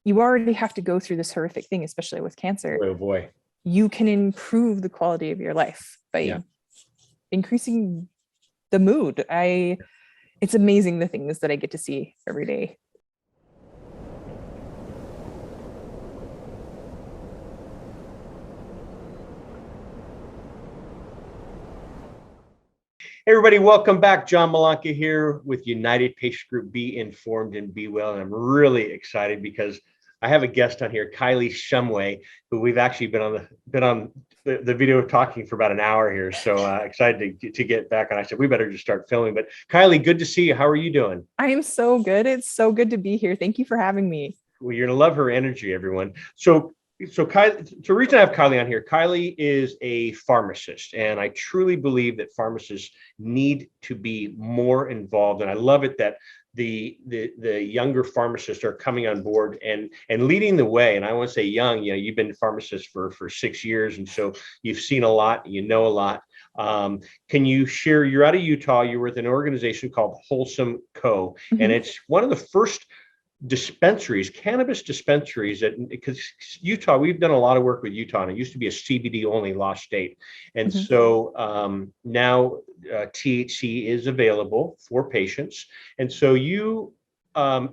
you already have to go through this horrific thing, especially with cancer. Oh boy. You can improve the quality of your life Yeah. by increasing the mood. It's amazing the things that I get to see every day. Hey everybody, welcome back. John Malanca here with United Patient Group Be Informed and Be Well. And I'm really excited because I have a guest on here, Kylee Shumway, who we've actually been on the video talking for about an hour here. So excited to get back. And I said, we better just start filming. But Kylee, good to see you. How are you doing? I am so good. It's so good to be here. Thank you for having me. Well, you're going to love her energy, everyone. So Kylie, the reason I have Kylie on here, Kylie is a pharmacist, and I truly believe that pharmacists need to be more involved. And I love it that the younger pharmacists are coming on board and leading the way. And I want to say young, you've been a pharmacist for 6 years, and so you've seen a lot, you know a lot. Can you share? You're out of Utah. You're with an organization called WholesomeCo, and it's one of the first dispensaries, cannabis dispensaries, that because Utah, we've done a lot of work with Utah, and it used to be a CBD only law state. And so now THC is available for patients. And so you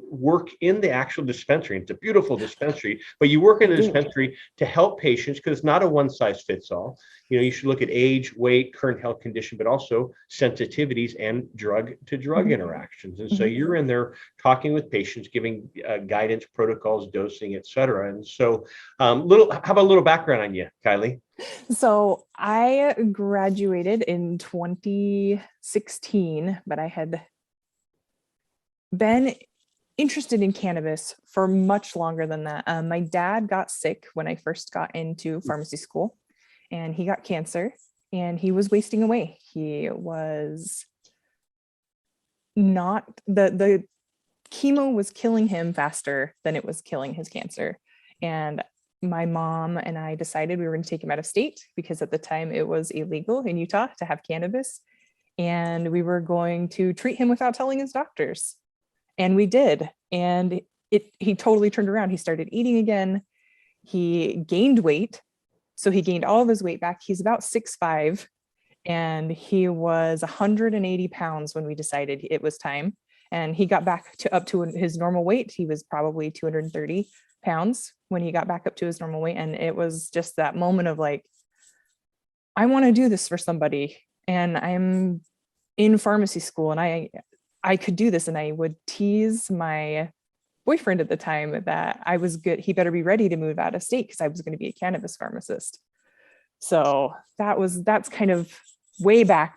work in the actual dispensary. It's a beautiful dispensary, but you work in the dispensary to help patients because it's not a one size fits all. You should look at age, weight, current health condition, but also sensitivities and drug to drug interactions. And so you're in there talking with patients, giving guidance, protocols, dosing, et cetera. And so how about a little background on you, Kylie? So I graduated in 2016, but I had been interested in cannabis for much longer than that. My dad got sick when I first got into pharmacy school, and he got cancer, and he was wasting away. He was not, the chemo was killing him faster than it was killing his cancer. And my mom and I decided we were going to take him out of state because at the time it was illegal in Utah to have cannabis. And we were going to treat him without telling his doctors. And we did. And he totally turned around. He started eating again. He gained weight. So he gained all of his weight back. He's about 6'5", and he was 180 pounds when we decided it was time. And he got back up to his normal weight. He was probably 230 pounds when he got back up to his normal weight. And it was just that moment of like, I want to do this for somebody. And I'm in pharmacy school, and I could do this. And I would tease my boyfriend at the time that I was good. He better be ready to move out of state because I was going to be a cannabis pharmacist. So that's kind of my way back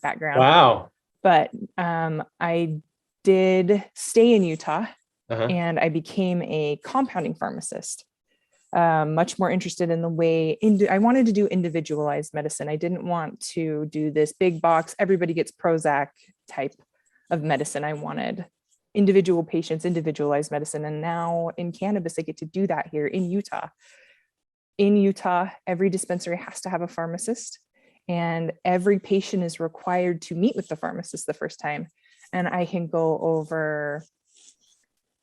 background. Wow. But I did stay in Utah, and I became a compounding pharmacist. Much more interested in the way I wanted to do individualized medicine. I didn't want to do this big box, everybody gets Prozac type of medicine. I wanted individual patients, individualized medicine. And now in cannabis, I get to do that here in Utah. In Utah, every dispensary has to have a pharmacist, and every patient is required to meet with the pharmacist the first time. And I can go over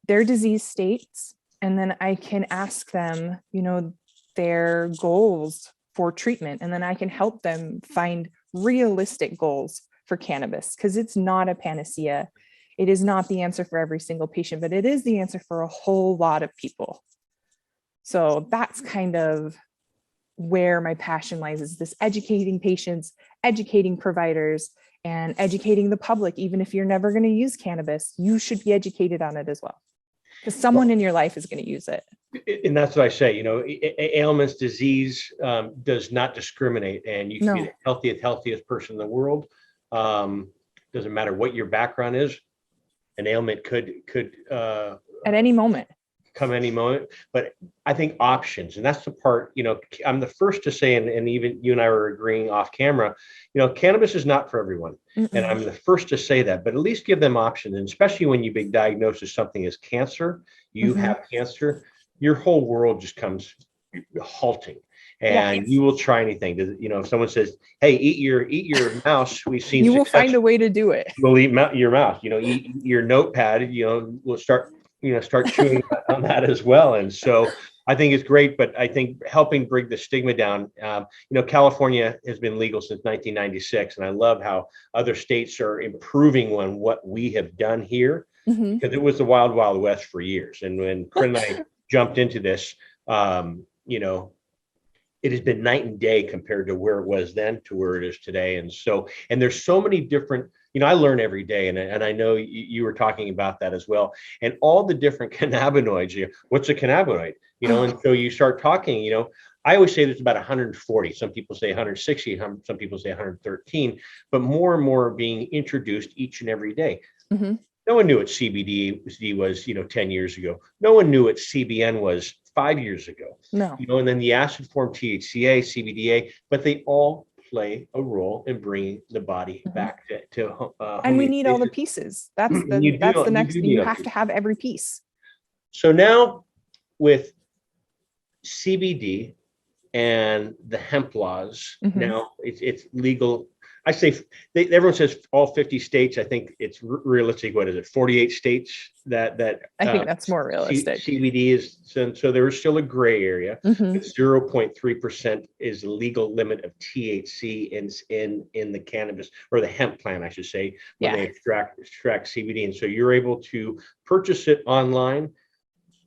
their disease states, and then I can ask them, their goals for treatment. And then I can help them find realistic goals for cannabis, because it's not a panacea. It is not the answer for every single patient, but it is the answer for a whole lot of people. So that's kind of where my passion lies, is this educating patients, educating providers, and educating the public. Even if you're never going to use cannabis, you should be educated on it as well, because someone in your life is going to use it. And that's what I say, ailments, disease does not discriminate, and you can be the healthiest person in the world. Doesn't matter what your background is. An ailment could at any moment come any moment. But I think options, and that's the part, I'm the first to say, and even you and I were agreeing off camera, cannabis is not for everyone. And I'm the first to say that, but at least give them options. And especially when you've been diagnosed with something as cancer, you have cancer, your whole world just comes halting. And you will try anything. If someone says, "Hey, eat your mouse," we've seen will find a way to do it. We'll eat your mouse. Eat your notepad. We'll start start chewing on that as well. And so I think it's great, but I think helping bring the stigma down. California has been legal since 1996, and I love how other states are improving on what we have done here, because it was the wild, wild west for years. And when Corinne and I jumped into this, it has been night and day compared to where it was then to where it is today. And there's so many different, I learn every day, and I know you were talking about that as well, and all the different cannabinoids. What's a cannabinoid? And so you start talking, I always say there's about 140. Some people say 160, some people say 113, but more and more are being introduced each and every day. No one knew what CBD was, 10 years ago. No one knew what CBN was 5 years ago. No. And then the acid form THCA, CBDA, but they all play a role in bringing the body back to and we need all the pieces. That's the next thing. You have to have every piece. So now with CBD and the hemp laws, now it's legal. I say everyone says all 50 states. I think it's realistic. What is it? 48 states that I think that's more realistic. CBD is, so there is still a gray area. 0.3% is the legal limit of THC in the cannabis, or the hemp plant, I should say, when they extract CBD. And so you're able to purchase it online.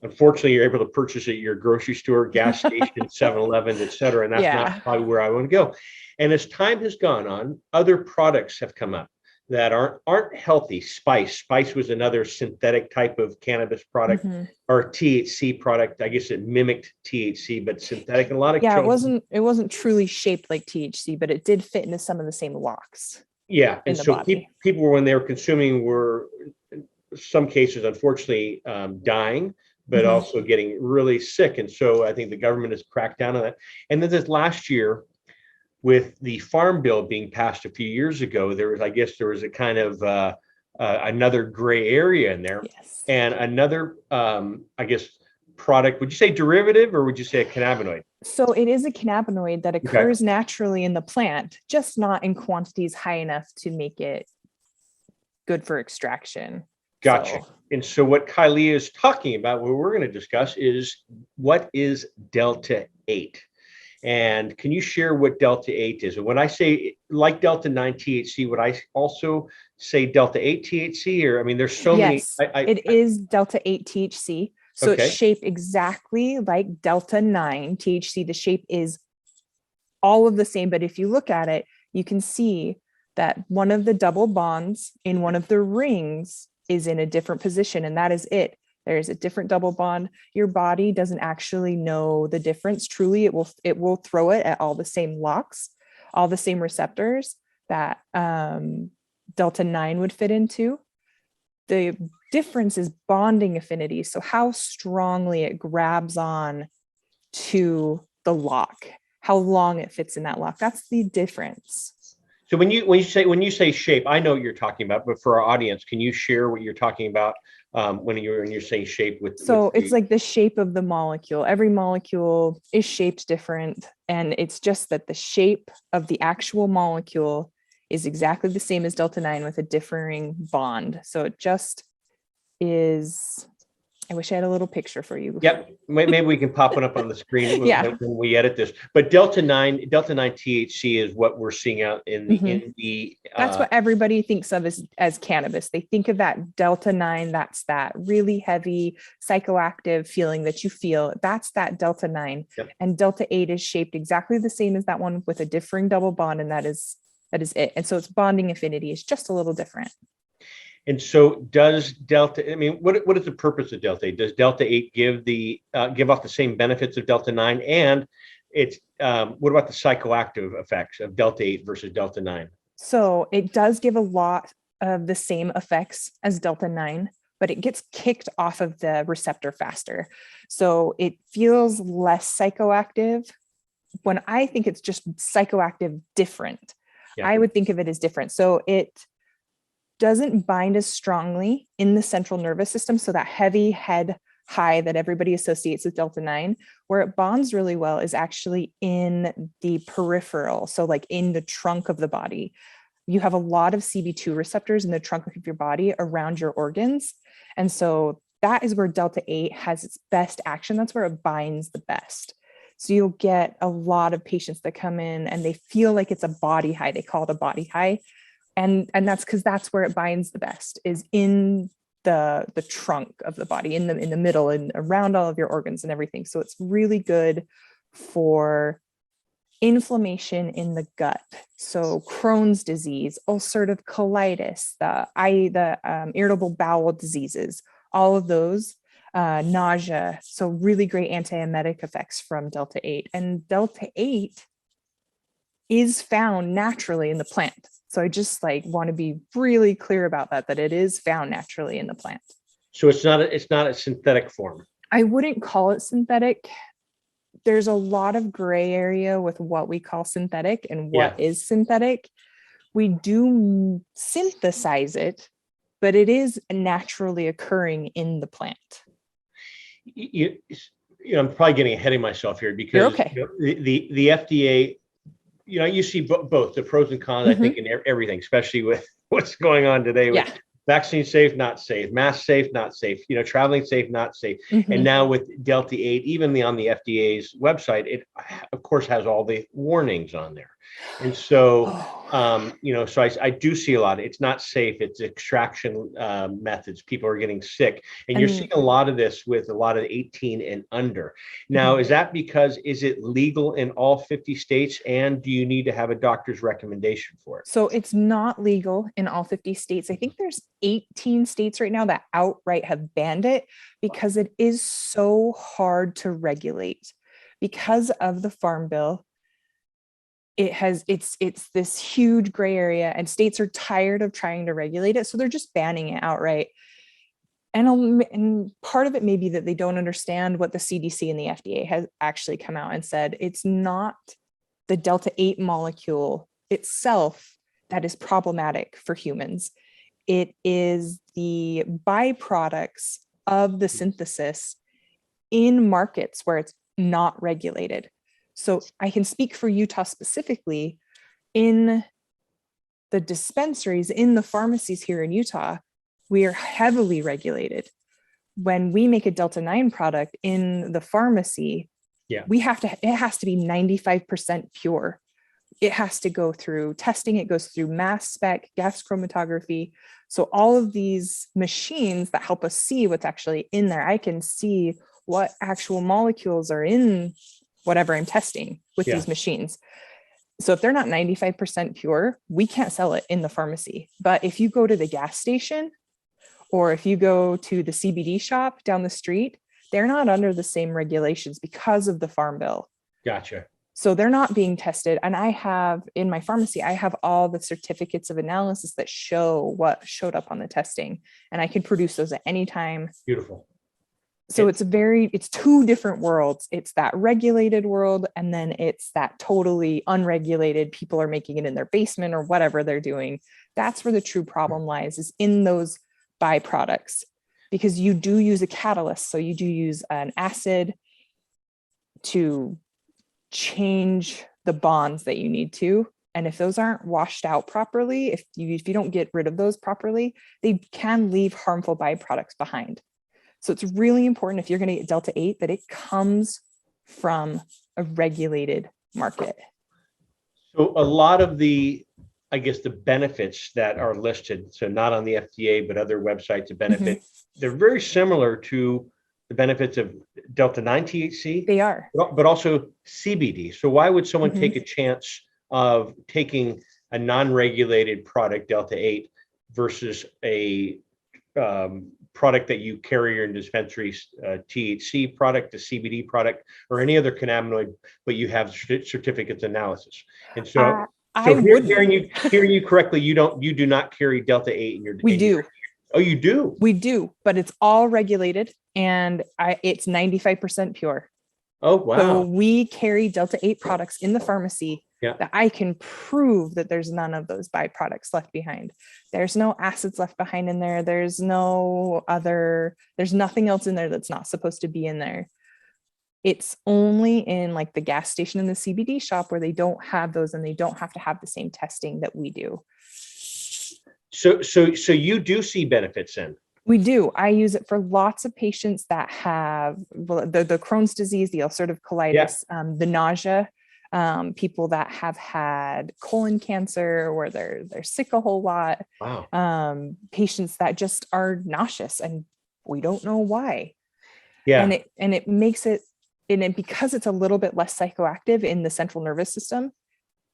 Unfortunately, you're able to purchase it at your grocery store, gas station, 7-Eleven, et cetera. And that's not probably where I want to go. And as time has gone on, other products have come up that aren't healthy. Spice was another synthetic type of cannabis product, or THC product. I guess it mimicked THC, but synthetic. And a lot of it wasn't truly shaped like THC, but it did fit into some of the same locks. Yeah, and so people, when they were consuming, were in some cases, unfortunately, dying, but also getting really sick. And so I think the government has cracked down on that. And then this last year, with the farm bill being passed a few years ago, there was a kind of another gray area in there, and another, product. Would you say derivative, or would you say a cannabinoid? So it is a cannabinoid that occurs naturally in the plant, just not in quantities high enough to make it good for extraction. Gotcha. And so what Kylie is talking about, what we're going to discuss, is what is Delta 8. And can you share what Delta 8 is? And when I say like Delta 9 THC, would I also say Delta 8 THC? Or, I mean, there's so many. It is Delta 8 THC. So it's shaped exactly like Delta 9 THC. The shape is all of the same. But if you look at it, you can see that one of the double bonds in one of the rings is in a different position. And that is it. There's a different double bond. Your body doesn't actually know the difference. Truly, it will throw it at all the same locks, all the same receptors that Delta 9 would fit into. The difference is bonding affinity. So how strongly it grabs on to the lock, how long it fits in that lock. That's the difference. So when you say shape, I know what you're talking about, but for our audience, can you share what you're talking about when you're saying shape with? It's like the shape of the molecule. Every molecule is shaped different, and it's just that the shape of the actual molecule is exactly the same as Delta 9 with a differing bond. So it just is. I wish I had a little picture for you. Yep, maybe we can pop it up on the screen when we edit this. But Delta 9 THC is what we're seeing out in the. That's what everybody thinks of as cannabis. They think of that Delta 9. That's that really heavy psychoactive feeling that you feel. That's that Delta 9. Yep. And Delta 8 is shaped exactly the same as that one with a differing double bond, and that is it. And so its bonding affinity is just a little different. And so does Delta, I mean, what is the purpose of Delta 8? Does Delta 8 give off the same benefits of Delta 9? And it's what about the psychoactive effects of Delta 8 versus Delta 9? So it does give a lot of the same effects as Delta 9, but it gets kicked off of the receptor faster. So it feels less psychoactive. When I think it's just psychoactive different, I would think of it as different. So it doesn't bind as strongly in the central nervous system. So that heavy head high that everybody associates with Delta 9, where it bonds really well is actually in the peripheral. So like in the trunk of the body, you have a lot of CB2 receptors in the trunk of your body around your organs. And so that is where Delta 8 has its best action. That's where it binds the best. So you'll get a lot of patients that come in and they feel like it's a body high. They call it a body high. And that's because that's where it binds the best, is in the trunk of the body, in the middle and around all of your organs and everything. So it's really good for inflammation in the gut. So Crohn's disease, ulcerative colitis, the irritable bowel diseases, all of those, nausea. So really great antiemetic effects from Delta 8. And Delta 8 is found naturally in the plant. So I just want to be really clear about that it is found naturally in the plant. So it's not a synthetic form. I wouldn't call it synthetic. There's a lot of gray area with what we call synthetic and what is synthetic. We do synthesize it, but it is naturally occurring in the plant. I'm probably getting ahead of myself here because the FDA, you see both the pros and cons, I think, in everything, especially with what's going on today with vaccine safe, not safe, mask safe, not safe, traveling safe, not safe. And now with Delta 8, even on the FDA's website, it of course has all the warnings on there. And so, so I do see a lot. It's not safe. It's extraction methods. People are getting sick. And you're seeing a lot of this with a lot of 18 and under. Now, is it legal in all 50 states? And do you need to have a doctor's recommendation for it? So it's not legal in all 50 states. I think there's 18 states right now that outright have banned it because it is so hard to regulate. Because of the Farm Bill, it's this huge gray area, and states are tired of trying to regulate it, so they're just banning it outright. And part of it may be that they don't understand what the CDC and the FDA has actually come out and said. It's not the Delta 8 molecule itself that is problematic for humans. It is the byproducts of the synthesis in markets where it's not regulated. So I can speak for Utah specifically. In the dispensaries, in the pharmacies here in Utah, we are heavily regulated. When we make a Delta 9 product in the pharmacy, it has to be 95% pure. It has to go through testing. It goes through mass spec, gas chromatography. So all of these machines that help us see what's actually in there, I can see what actual molecules are in whatever I'm testing with these machines. So if they're not 95% pure, we can't sell it in the pharmacy. But if you go to the gas station, or if you go to the CBD shop down the street, they're not under the same regulations because of the Farm Bill. Gotcha. So they're not being tested. And I have in my pharmacy, I have all the certificates of analysis that show what showed up on the testing. And I can produce those at any time. Beautiful. So it's two different worlds. It's that regulated world, and then it's that totally unregulated. People are making it in their basement or whatever they're doing. That's where the true problem lies, is in those byproducts, because you do use a catalyst. So you do use an acid to change the bonds that you need to. And if those aren't washed out properly, if you don't get rid of those properly, they can leave harmful byproducts behind. So it's really important, if you're going to get Delta 8, that it comes from a regulated market. So a lot of the benefits that are listed, so not on the FDA, but other websites of benefit, they're very similar to the benefits of Delta 9 THC. They are. But also CBD. So why would someone take a chance of taking a non-regulated product, Delta 8, versus a product that you carry in dispensaries, THC product, a CBD product, or any other cannabinoid, but you have certificates analysis? And so, hearing you correctly, you do not carry Delta 8 in your. We do. Oh, you do? We do, but it's all regulated, and it's 95% pure. Oh, wow. So we carry Delta 8 products in the pharmacy that I can prove that there's none of those byproducts left behind. There's no acids left behind in there. There's nothing else in there that's not supposed to be in there. It's only in like the gas station and the CBD shop where they don't have those, and they don't have to have the same testing that we do. So you do see benefits in? We do. I use it for lots of patients that have the Crohn's disease, the ulcerative colitis, the nausea, people that have had colon cancer where they're sick a whole lot, Wow. patients that just are nauseous and we don't know why. Yeah. And it makes it, and it, because it's a little bit less psychoactive in the central nervous system,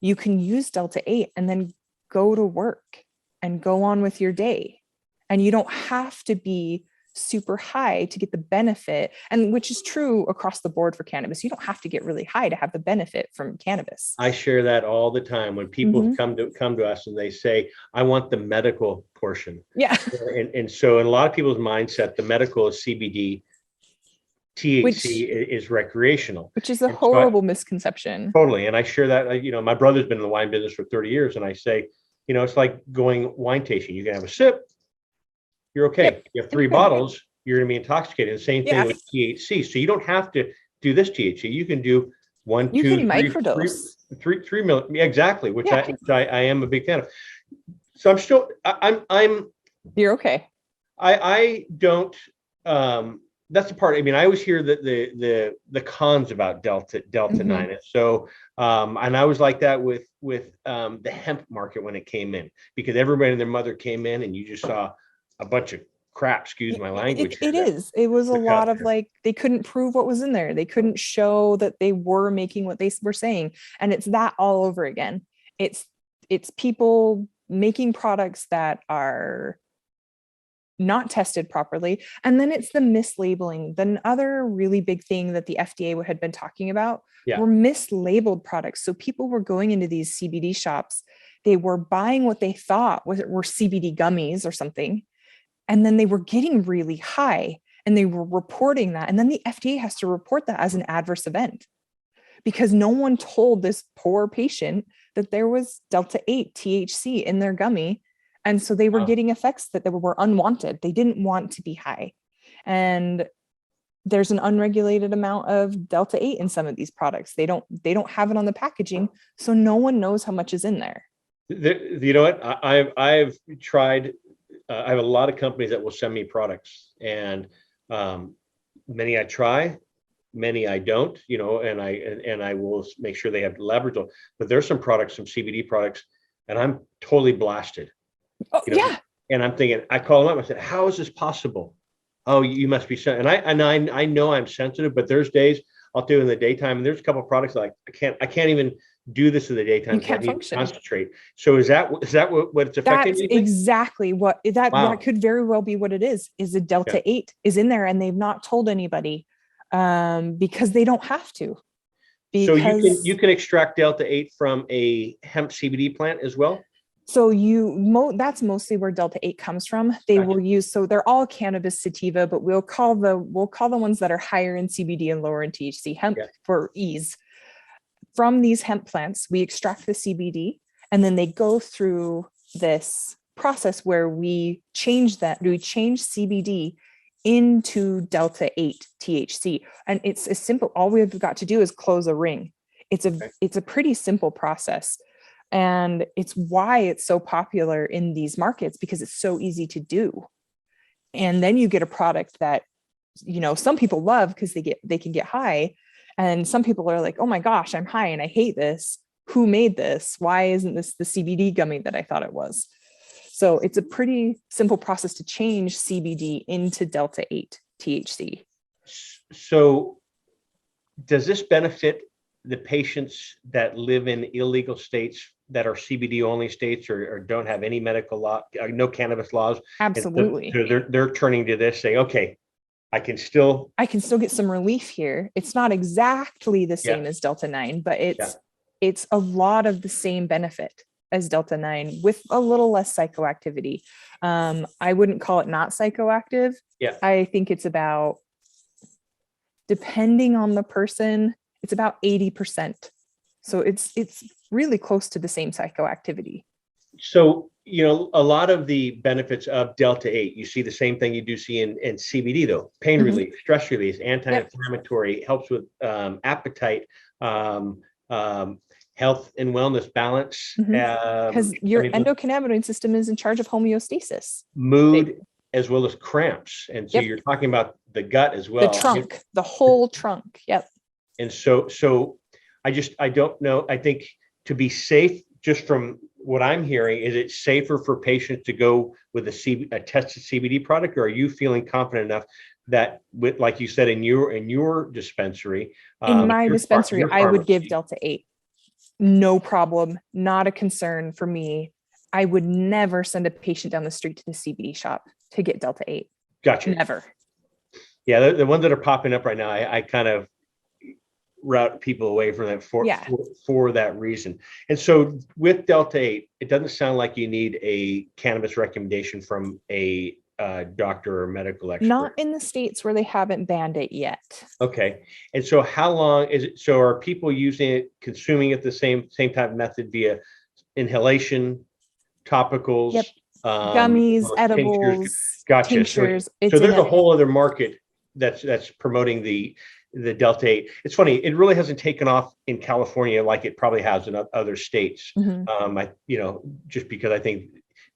you can use Delta 8 and then go to work and go on with your day. And you don't have to be super high to get the benefit, and which is true across the board for cannabis. You don't have to get really high to have the benefit from cannabis. I share that all the time when people come to us and they say, I want the medical portion. Yeah. And so in a lot of people's mindset, the medical is CBD, THC is recreational. Which is a horrible misconception. Totally. And I share that, my brother's been in the wine business for 30 years. And I say, it's like going wine tasting. You can have a sip, you're okay. Yep. You have 3 bottles, you're going to be intoxicated. The same thing with THC. So you don't have to do this THC. You can do 1, 2, 3, microdose. 3 million. Exactly. Which I am a big fan of. So I'm still, I'm. You're okay. I don't, that's the part. I mean, I always hear the cons about Delta 9. So, and I was like that with the hemp market when it came in, because everybody and their mother came in and you just saw a bunch of crap, excuse my language. It was a lot of like, they couldn't prove what was in there. They couldn't show that they were making what they were saying. And it's that all over again. It's people making products that are not tested properly. And then it's the mislabeling. The other really big thing that the FDA had been talking about were mislabeled products. So people were going into these CBD shops, they were buying what they thought were CBD gummies or something. And then they were getting really high and they were reporting that. And then the FDA has to report that as an adverse event because no one told this poor patient that there was Delta 8 THC in their gummy. And so they were getting effects that were unwanted. They didn't want to be high. And there's an unregulated amount of Delta 8 in some of these products. They don't have it on the packaging. So no one knows how much is in there. You know what? I've tried. I have a lot of companies that will send me products, and many I try, many I don't. And I will make sure they have lab results. But there's some products, some CBD products, and I'm totally blasted. Oh, yeah. And I'm thinking, I call them up. I said, "How is this possible?" Oh, you must be sensitive. And I know I'm sensitive, but there's days I'll do it in the daytime, and there's a couple of products like I can't even do this in the daytime. You can't function. Concentrate. So is that what it's affecting? That's exactly what that could very well be what it is a Delta 8 is in there and they've not told anybody because they don't have to. So you can extract Delta 8 from a hemp CBD plant as well? So that's mostly where Delta 8 comes from. They will use, so they're all cannabis sativa, but we'll call the ones that are higher in CBD and lower in THC hemp for ease. From these hemp plants, we extract the CBD and then they go through this process where we change CBD into Delta 8 THC. And it's as simple, all we've got to do is close a ring. It's a pretty simple process. And it's why it's so popular in these markets because it's so easy to do. And then you get a product that, some people love because they can get high. And some people are like, oh my gosh, I'm high and I hate this. Who made this? Why isn't this the CBD gummy that I thought it was? So it's a pretty simple process to change CBD into Delta 8 THC. So does this benefit the patients that live in illegal states that are CBD only states or don't have any medical law, no cannabis laws? Absolutely. So they're turning to this saying, okay, I can still get some relief here. It's not exactly the same as Delta 9, but it's a lot of the same benefit as Delta 9 with a little less psychoactivity. I wouldn't call it not psychoactive. I think it's about, depending on the person, it's about 80%. So it's really close to the same psychoactivity. So, a lot of the benefits of Delta 8, you see the same thing you do see in CBD though: pain relief, stress release, anti-inflammatory, helps with appetite, health and wellness balance. Because your endocannabinoid system is in charge of homeostasis. Mood, as well as cramps. And so Yep. you're talking about the gut as The well. trunk, the whole trunk. Yep. And so I don't know. I think to be safe, just from what I'm hearing, is it safer for patients to go with a tested CBD product, or are you feeling confident enough that, with, like you said, in your dispensary, In my dispensary, your I would give pharmacy, Delta 8. No problem. Not a concern for me. I would never send a patient down the street to the CBD shop to get Delta 8. Gotcha. Never. Yeah, the ones that are popping up right now, I kind of route people away from that for that reason. And so with Delta 8, it doesn't sound like you need a cannabis recommendation from a doctor or medical expert. Not in the states where they haven't banned it yet. Okay. And so how long is it? So are people using it, consuming it the same type of method via inhalation, topicals, Yep. Gummies, edibles, tinctures? Gotcha. tinctures. So there's a whole other market that's promoting the Delta 8. It's funny, it really hasn't taken off in California like it probably has in other states. Just because I think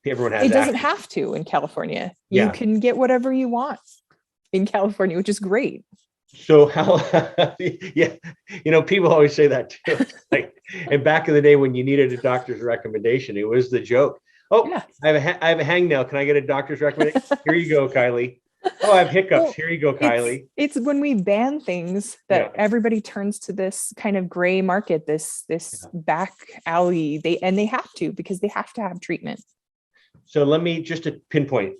everyone has. It doesn't have to in California. Yeah. You can get whatever you want in California, which is great. So how, yeah, people always say that too. Like, and back in the day when you needed a doctor's recommendation, it was the joke. Oh, yeah. I have a hangnail. Can I get a doctor's recommendation? Here you go, Kylie. Oh, I have hiccups. Well, here you go, Kylie. It's when we ban things that everybody turns to this kind of gray market, this back alley. They have to, because they have to have treatment. So let me just to pinpoint.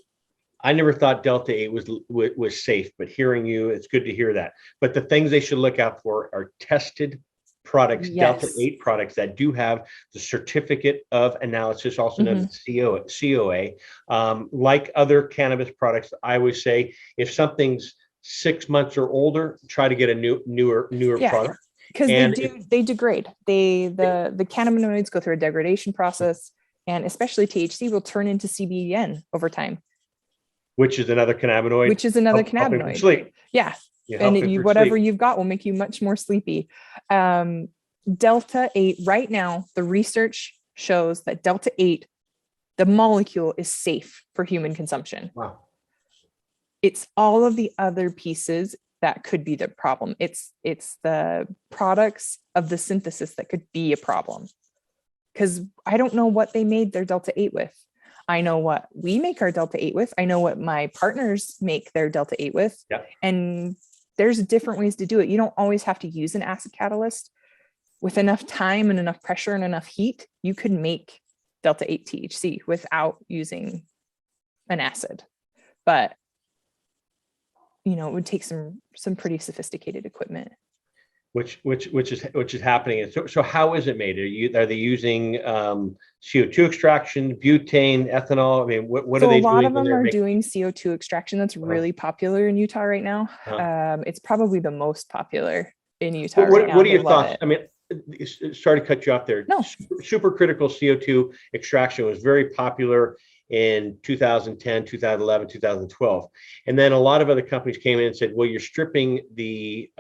I never thought Delta 8 was safe, but hearing you, it's good to hear that. But the things they should look out for are tested products, Delta 8 products that do have the certificate of analysis, also known as COA. Like other cannabis products, I always say if something's 6 months or older, try to get a newer product. Because they degrade. The cannabinoids go through a degradation process, and especially THC will turn into CBN over time. Which is another cannabinoid. Sleep. Yeah. And whatever you've got will make you much more sleepy. Delta 8 right now, the research shows that Delta 8, the molecule, is safe for human consumption. Wow. It's all of the other pieces that could be the problem. It's the products of the synthesis that could be a problem. Because I don't know what they made their Delta 8 with. I know what we make our Delta 8 with. I know what my partners make their Delta 8 with. Yep. And there's different ways to do it. You don't always have to use an acid catalyst. With enough time and enough pressure and enough heat, you could make Delta 8 THC without using an acid. But, it would take some pretty sophisticated equipment. Which is happening. So how is it made? Are they using CO2 extraction, butane, ethanol? I mean, what are they doing? A lot of them are doing CO2 extraction. That's really popular in Utah right now. It's probably the most popular in Utah right now. What are your thoughts? I mean, sorry to cut you off there. No. Supercritical CO2 extraction was very popular in 2010, 2011, 2012. And then a lot of other companies came in and said, well, you're stripping the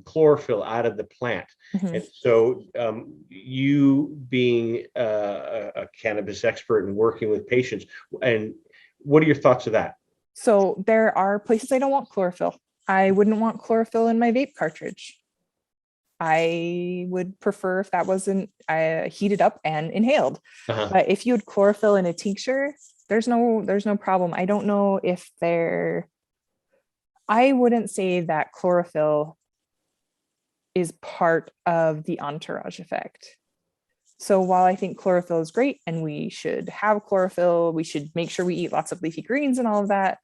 chlorophyll out of the plant. Mm-hmm. And so you being a cannabis expert and working with patients, and what are your thoughts of that? So there are places I don't want chlorophyll. I wouldn't want chlorophyll in my vape cartridge. I would prefer if that wasn't heated up and inhaled. Uh-huh. But if you had chlorophyll in a tincture, there's no problem. I don't know if I wouldn't say that chlorophyll is part of the entourage effect. So while I think chlorophyll is great and we should have chlorophyll, we should make sure we eat lots of leafy greens and all of that.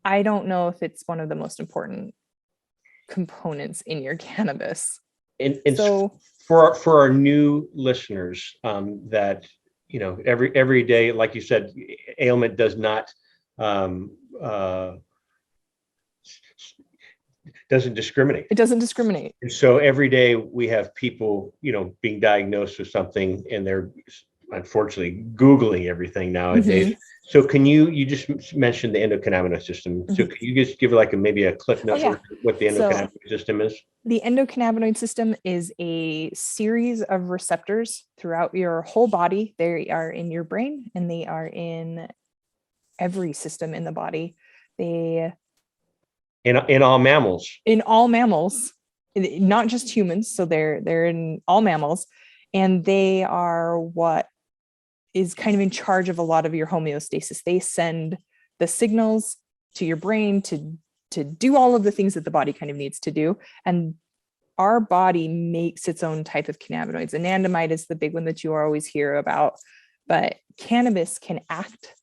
I don't know if it's one of the most important components in your cannabis. And so for our new listeners, that every day, like you said, ailment does not doesn't discriminate. It doesn't discriminate. And so every day we have people, being diagnosed with something, and they're unfortunately Googling everything nowadays. Mm-hmm. So can you just mentioned the endocannabinoid system. Mm-hmm. So can you just give maybe a cliff note of what the endocannabinoid system is? The endocannabinoid system is a series of receptors throughout your whole body. They are in your brain and they are in every system in the body. They in all mammals. In all mammals, not just humans. So they're in all mammals, and they are what is kind of in charge of a lot of your homeostasis. They send the signals to your brain to do all of the things that the body kind of needs to do. And our body makes its own type of cannabinoids. Anandamide is the big one that you always hear about, but cannabis can act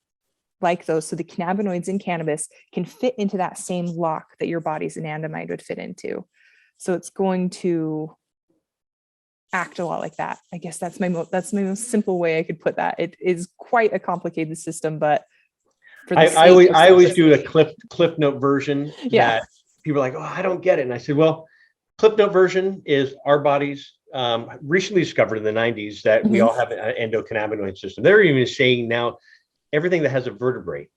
like those. So the cannabinoids in cannabis can fit into that same lock that your body's anandamide would fit into. So it's going to act a lot like that. I guess that's my most simple way I could put that. It is quite a complicated system, but for the I always do a cliff note version that people are like, oh, I don't get it. And I said, well, cliff note version is our bodies recently discovered in the 90s that we all have an endocannabinoid system. They're even saying now everything that has a vertebrae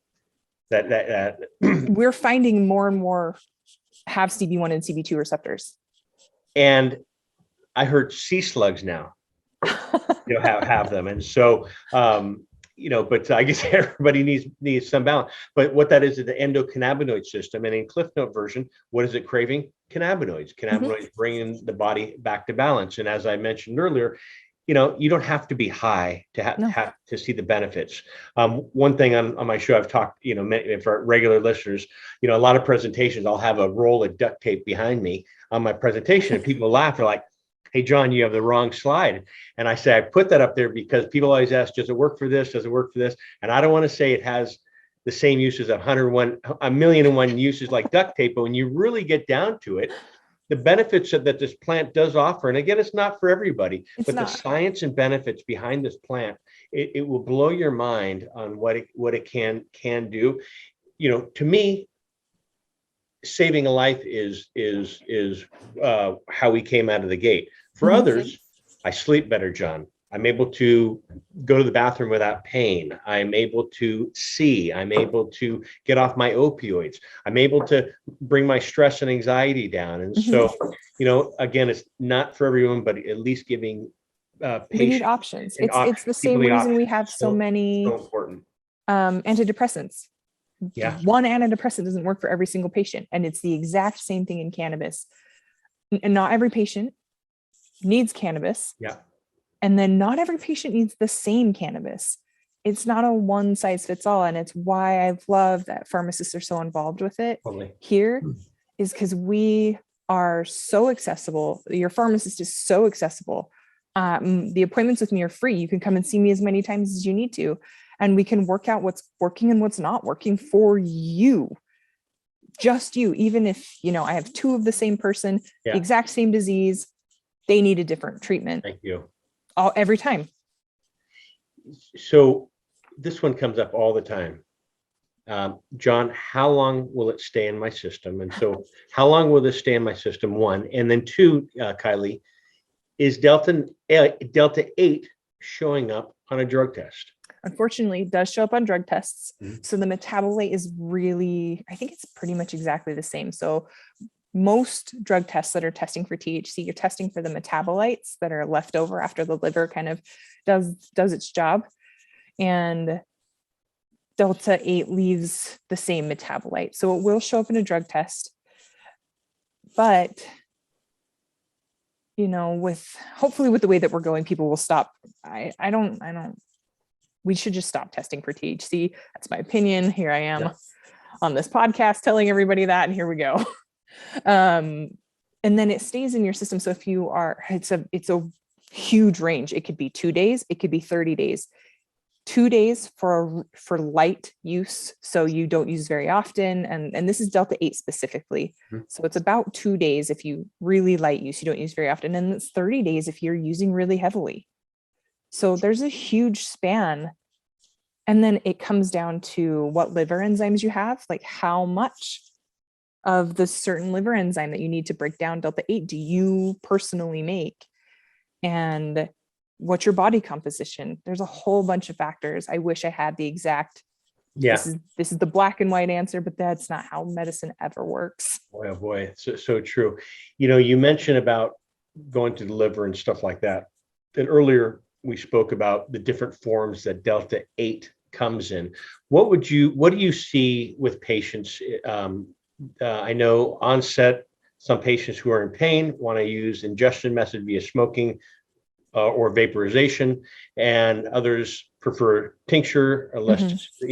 that we're finding more and more have CB1 and CB2 receptors. And I heard sea slugs now, have them. And so, but I guess everybody needs some balance. But what that is the endocannabinoid system. And in Cliff Note version, what is it craving? Cannabinoids. Cannabinoids bringing the body back to balance. And as I mentioned earlier, you don't have to be high to have to see the benefits. One thing on my show, I've talked, for regular listeners, a lot of presentations, I'll have a roll of duct tape behind me on my presentation, and people laugh. They're like, hey, John, you have the wrong slide. And I say, I put that up there because people always ask, does it work for this? Does it work for this? And I don't want to say it has the same uses of 1,000,001 uses like duct tape. But when you really get down to it, the benefits that this plant does offer, and again, it's not for everybody, the science and benefits behind this plant, it will blow your mind on what it can do. To me, saving a life is how we came out of the gate. For others, I sleep better, John. I'm able to go to the bathroom without pain. I'm able to see. I'm able to get off my opioids. I'm able to bring my stress and anxiety down. And so, again, it's not for everyone, but at least giving patients. We need options. It's the same reason we have so many antidepressants. Yeah. One antidepressant doesn't work for every single patient. And it's the exact same thing in cannabis. And not every patient needs cannabis. Yeah. And then not every patient needs the same cannabis. It's not a one size fits all. And it's why I've loved that pharmacists are so involved with it here, is because we are so accessible. Your pharmacist is so accessible. The appointments with me are free. You can come and see me as many times as you need to. And we can work out what's working and what's not working for you. Just you. Even if, I have two of the same person, the exact same disease, they need a different treatment. Thank you. Every time. So this one comes up all the time. John, how long will it stay in my system? And so how long will this stay in my system? One, and then two, Kylie, is Delta 8 showing up on a drug test? Unfortunately, it does show up on drug tests. So the metabolite is really, I think it's pretty much exactly the same. So most drug tests that are testing for THC, you're testing for the metabolites that are left over after the liver kind of does its job. And Delta 8 leaves the same metabolite. So it will show up in a drug test. But, hopefully with the way that we're going, people will stop. We should just stop testing for THC. That's my opinion. Here I am on this podcast telling everybody that, and here we go. And then it stays in your system. So if you are, it's a huge range. It could be 2 days. It could be 30 days. 2 days for light use. So you don't use very often. And this is Delta 8 specifically. So it's about 2 days if you really light use, you don't use very often. And it's 30 days if you're using really heavily. So there's a huge span. And then it comes down to what liver enzymes you have, like how much of the certain liver enzyme that you need to break down Delta 8 do you personally make, and what's your body composition. There's a whole bunch of factors. I wish I had the exact, this is the black and white answer, but that's not how medicine ever works. Boy, oh boy, so true. You mentioned about going to the liver and stuff like that. And earlier we spoke about the different forms that Delta 8 comes in. What do you see with patients? I know onset, some patients who are in pain want to use ingestion method via smoking or vaporization, and others prefer tincture, or less, a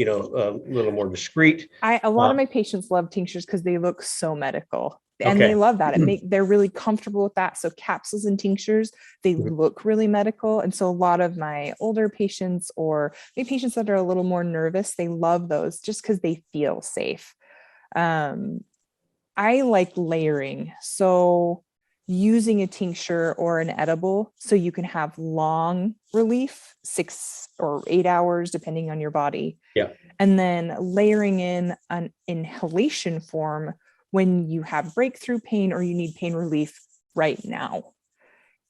little more discreet. A lot of my patients love tinctures because they look so medical. And Okay. they love that. They're really comfortable with that. So capsules and tinctures, they look really medical. And so a lot of my older patients, or maybe patients that are a little more nervous, they love those just because they feel safe. I like layering. So using a tincture or an edible so you can have long relief, 6 or 8 hours, depending on your body. Yeah. And then layering in an inhalation form when you have breakthrough pain or you need pain relief right now.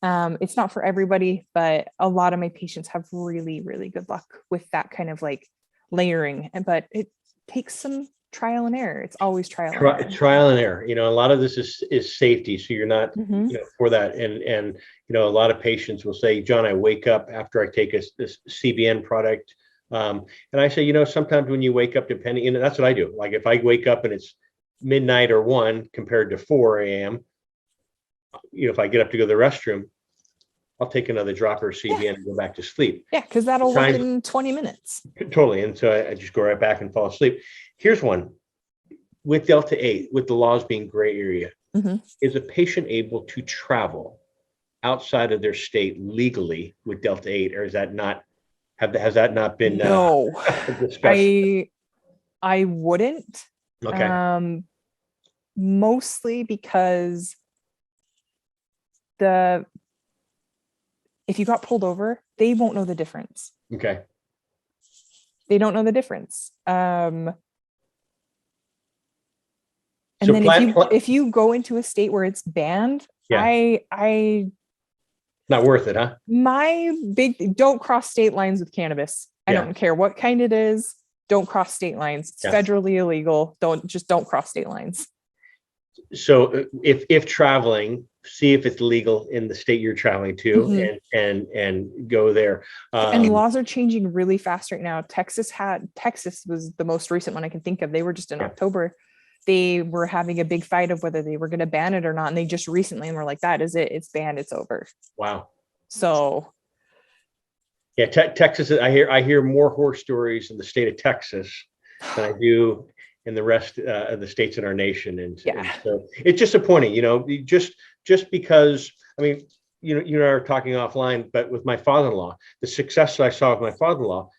It's not for everybody, but a lot of my patients have really, really good luck with that kind of like layering. But it takes some trial and error. It's always trial and error. Trial and error. A lot of this is safety. So you're not, for that. And a lot of patients will say, John, I wake up after I take this CBN product. And I say, sometimes when you wake up, depending, and that's what I do. Like if I wake up and it's midnight or 1 compared to 4 a.m., if I get up to go to the restroom, I'll take another dropper of CBN and go back to sleep. Yeah, because that'll work in 20 minutes. Totally. And so I just go right back and fall asleep. Here's one. With Delta 8, with the laws being gray area, is a patient able to travel outside of their state legally with Delta 8, or is that not, has that not been discussed? I wouldn't. Okay. Mostly because if you got pulled over, they won't know the difference. Okay. They don't know the difference. And So then if you go into a state where it's banned, I not worth it, huh? My big, don't cross state lines with cannabis. I don't care what kind it is. Don't cross state lines. It's federally illegal. Don't cross state lines. So if traveling, see if it's legal in the state you're traveling to, and go there. And laws are changing really fast right now. Texas was the most recent one I can think of. They were just in October. They were having a big fight of whether they were going to ban it or not. And they just recently were like, that is it. It's banned. It's over. Wow. So. Yeah. Texas, I hear more horror stories in the state of Texas than I do in the rest of the states in our nation. And so it's disappointing, just because, I mean, you and I are talking offline, but with my father-in-law, the success I saw with my father-in-law,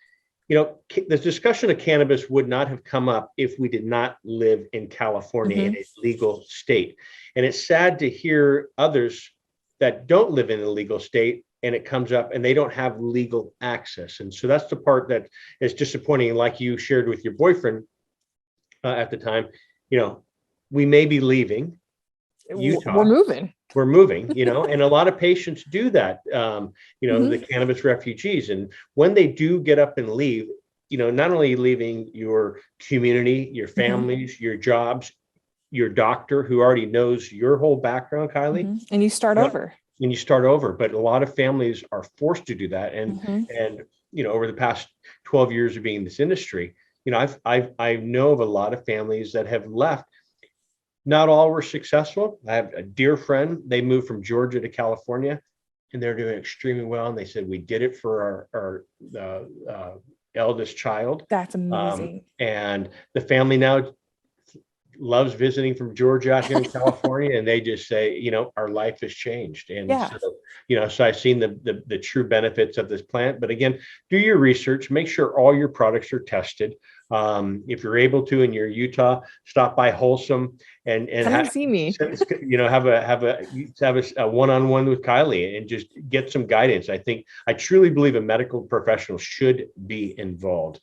the discussion of cannabis would not have come up if we did not live in California in a legal state. And it's sad to hear others that don't live in a legal state and it comes up and they don't have legal access. And so that's the part that is disappointing. Like you shared with your boyfriend at the time, we may be leaving Utah. We're moving, and a lot of patients do that, the cannabis refugees. And when they do get up and leave, not only leaving your community, your families, your jobs, your doctor who already knows your whole background, Kylie, and you start over. But a lot of families are forced to do that. And over the past 12 years of being in this industry, I know of a lot of families that have left. Not all were successful. I have a dear friend. They moved from Georgia to California, and they're doing extremely well. And they said, we did it for our eldest child. That's amazing. And the family now loves visiting from Georgia out here in California. And they just say, our life has changed. And so I've seen the true benefits of this plant. But again, do your research, make sure all your products are tested. If you're able to, in your Utah, stop by Wholesome and see me. Have a one-on-one with Kylie and just get some guidance. I truly believe a medical professional should be involved.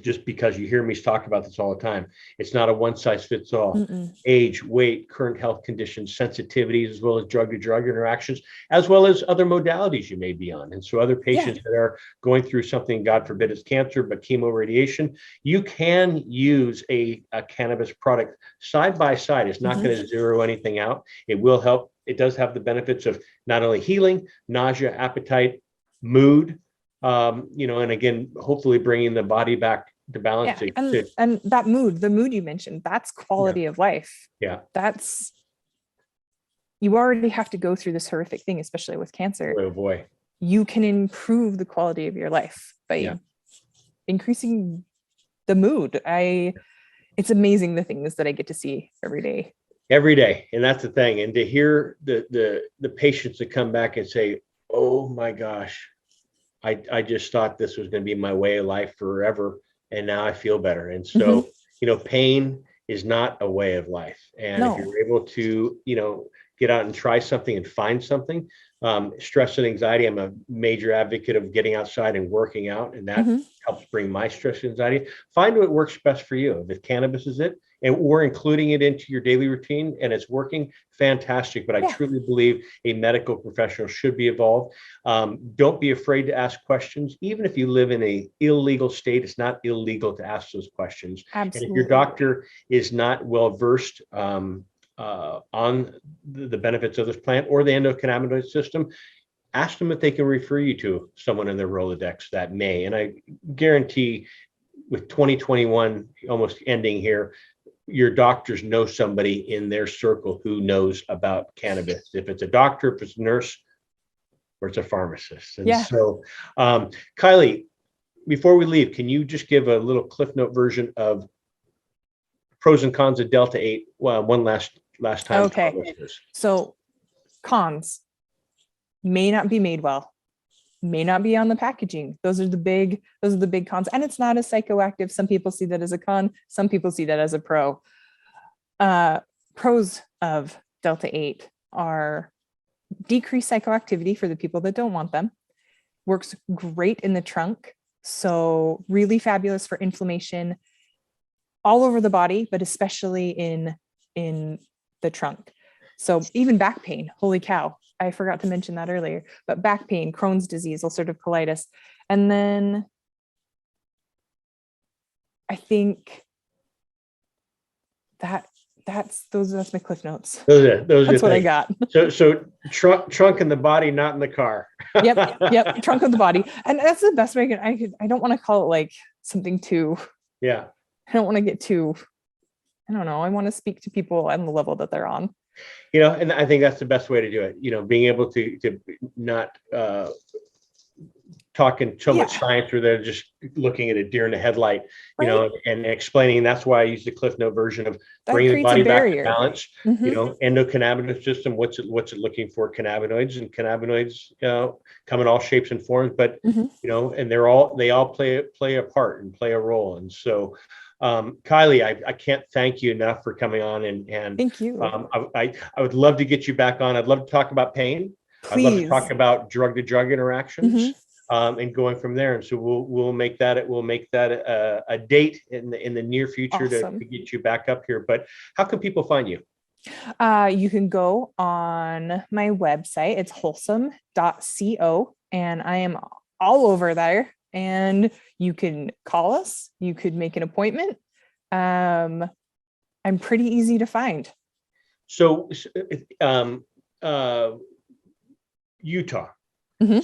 Just because you hear me talk about this all the time, it's not a one size fits all. Age, weight, current health conditions, sensitivities, as well as drug to drug interactions, as well as other modalities you may be on. And so other patients that are going through something, God forbid it's cancer, but chemo radiation, you can use a cannabis product side by side. It's not going to zero anything out. It will help. It does have the benefits of not only healing, nausea, appetite, mood, and again, hopefully bringing the body back to balance. Yeah. And that the mood you mentioned, that's quality of life. Yeah. You already have to go through this horrific thing, especially with cancer. Oh boy. You can improve the quality of your life by increasing the mood. It's amazing the things that I get to see every day. And that's the thing. And to hear the patients that come back and say, oh my gosh, I just thought this was going to be my way of life forever, and now I feel better. And so, pain is not a way of life. And if you're able to, get out and try something and find something, stress and anxiety, I'm a major advocate of getting outside and working out, and that helps bring my stress and anxiety. Find what works best for you. If cannabis is it, and we're including it into your daily routine and it's working, fantastic. But I truly believe a medical professional should be involved. Don't be afraid to ask questions. Even if you live in an illegal state, it's not illegal to ask those questions. Absolutely. And if your doctor is not well versed on the benefits of this plant or the endocannabinoid system, ask them if they can refer you to someone in their Rolodex that may. And I guarantee with 2021 almost ending here, your doctors know somebody in their circle who knows about cannabis. If it's a doctor, if it's a nurse, or it's a pharmacist. And so, Kylie, before we leave, can you just give a little Cliff Note version of pros and cons of Delta 8? Well, one last time. Okay. So cons: may not be made well, may not be on the packaging. Those are the big cons. And it's not as psychoactive. Some people see that as a con, some people see that as a pro. Pros of Delta 8 are decreased psychoactivity for the people that don't want them. Works great in the trunk. So really fabulous for inflammation all over the body, but especially in the trunk. So even back pain, holy cow. I forgot to mention that earlier, but back pain, Crohn's disease, ulcerative colitis. And then I think that's my Cliff Notes. That's what I got. So trunk in the body, not in the car. Yep. Trunk of the body. And that's the best way I don't want to call it like something too, I don't want to get too, I don't know. I want to speak to people on the level that they're on. And I think that's the best way to do it. Being able to not talking so much science where they're just looking at a deer in the headlight, and explaining. That's why I use the Cliff Note version of bringing the body back to balance. Endocannabinoid system. What's it looking for? Cannabinoids, and cannabinoids come in all shapes and forms. But and they all play a part and play a role. And so, Kylie, I can't thank you enough for coming on, and thank you. I would love to get you back on. I'd love to talk about pain. Please. I'd love to talk about drug to drug interactions. And going from there. And so we'll make that a date in the near future to get you back up here. But how can people find you? You can go on my website. It's wholesome.co, and I am all over there. And you can call us. You could make an appointment. I'm pretty easy to find. So, Utah.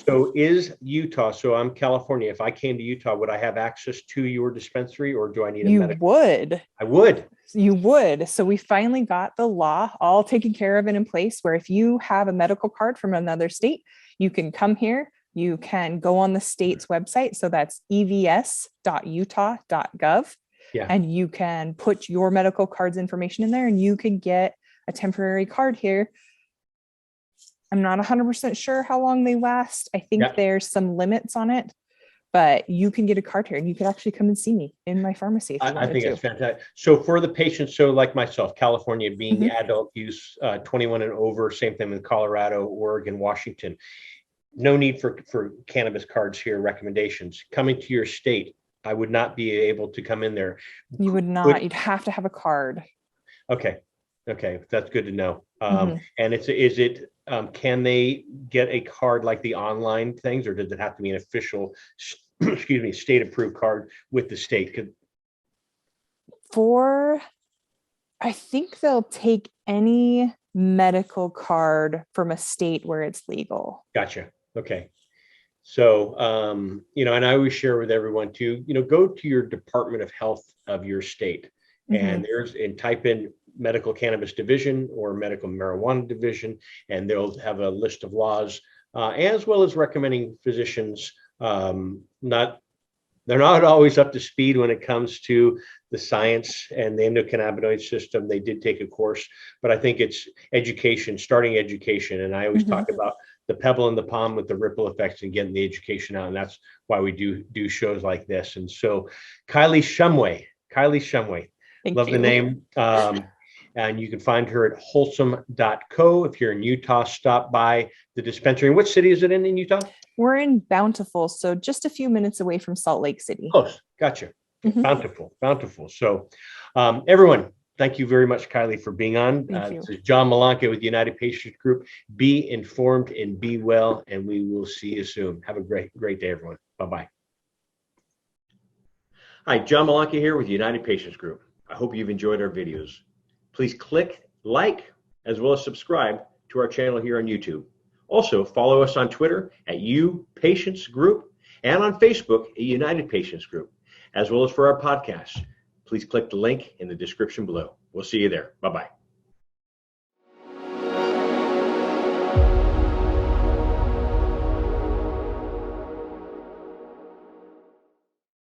So is Utah, so I'm California. If I came to Utah, would I have access to your dispensary, or do I need a medical? I would. You would. So we finally got the law all taken care of and in place where if you have a medical card from another state, you can come here. You can go on the state's website. So that's evs.utah.gov. And you can put your medical card's information in there and you can get a temporary card here. I'm not 100% sure how long they last. I think there's some limits on it, but you can get a card here and you could actually come and see me in my pharmacy. I think that's fantastic. So for the patients, so like myself, California being adult use, 21 and over, same thing with Colorado, Oregon, Washington, no need for cannabis cards here, recommendations. Coming to your state, I would not be able to come in there. You would not, you'd have to have a card. Okay. That's good to know. And is it, can they get a card like the online things, or does it have to be an official, state approved card with the state? I think they'll take any medical card from a state where it's legal. Gotcha. Okay. So, and I always share with everyone too, go to your Department of Health of your state and type in Medical Cannabis Division or Medical Marijuana Division, and they'll have a list of laws, as well as recommending physicians. They're not always up to speed when it comes to the science and the endocannabinoid system. They did take a course, but I think it's education, starting education. And I always talk about the pebble in the palm with the ripple effects and getting the education out. And that's why we do shows like this. And so Kylee Shumway, love the name. And you can find her at WholesomeCo. If you're in Utah, stop by the dispensary. And which city is it in Utah? We're in Bountiful, so just a few minutes away from Salt Lake City. Close. Gotcha. Bountiful. So everyone, thank you very much, Kylie, for being on. This is John Malanca with United Patients Group. Be informed and be well, and we will see you soon. Have a great day, everyone. Bye-bye. Hi, John Malanca here with United Patients Group. I hope you've enjoyed our videos. Please click like as well as subscribe to our channel here on YouTube. Also, follow us on Twitter at Patients Group and on Facebook at United Patients Group, as well as for our podcast. Please click the link in the description below. We'll see you there. Bye-bye.